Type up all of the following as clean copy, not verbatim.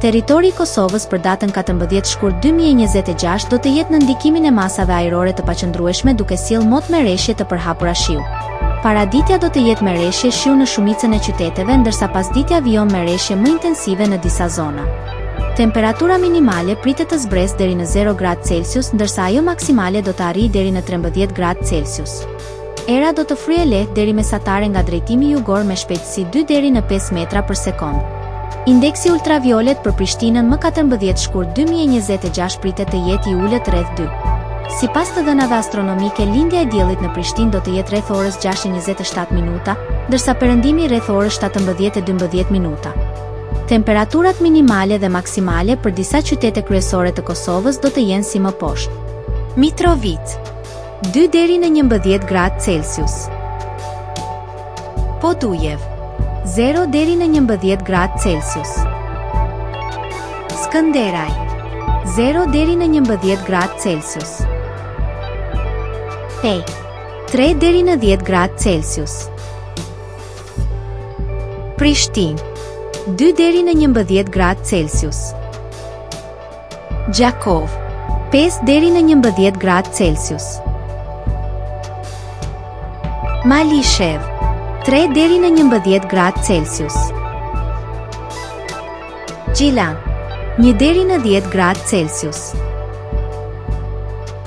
Territori i Kosovës për datën 14 shkurt 2026 do të jetë në ndikimin e masave ajrore të paqëndrueshme duke sjellë mot merreshje të përhapura shiu. Paraditja do të jetë merreshje shiu në shumicën e qyteteve, ndërsa pasditja vijon merreshje më intensive në disa zona. Temperatura minimale pritet të zbresë deri në 0 gradë Celsius, ndërsa ajo maksimale do të arrijë deri në 13 gradë Celsius. Era do të fryejë lehtë deri mesatare nga drejtimi jugor me shpejtësi 2 deri në 5 metra për sekond. Indeksi ultraviolet për Prishtinën më 14 shkurt 2026 pritet të jetë i ulët rreth 2. Sipas të dhënave astronomike, lindja e diellit në Prishtinë do të jetë rreth orës 6:27 minuta, ndërsa perëndimi rreth orës 17:12 minuta. Temperaturat minimale dhe maksimale për disa qytete kryesore të Kosovës do të jenë si më poshtë. Mitrovica 2 deri në 11 gradë Celsius. Podujev 0 deri në 11 gradë Celsius. Skënderaj 0 deri në 11 gradë Celsius. Pej 3 deri në 10 gradë Celsius. Prishtinë 2 deri në 11 gradë Celsius. Gjakov 5 deri në 11 gradë Celsius. Malishev 3 deri në 11 gradë Celsius. Gjilan 1 deri në 10 gradë Celsius.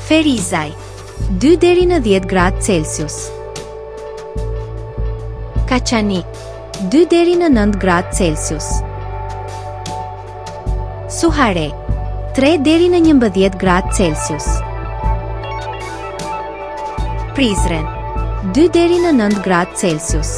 Ferizaj 2 deri në 10 gradë Celsius. Kaçanik 2 deri në 9 gradë Celsius. Suhare 3 deri në 11 gradë Celsius. Prizren 2 deri në 9 gradë Celsius.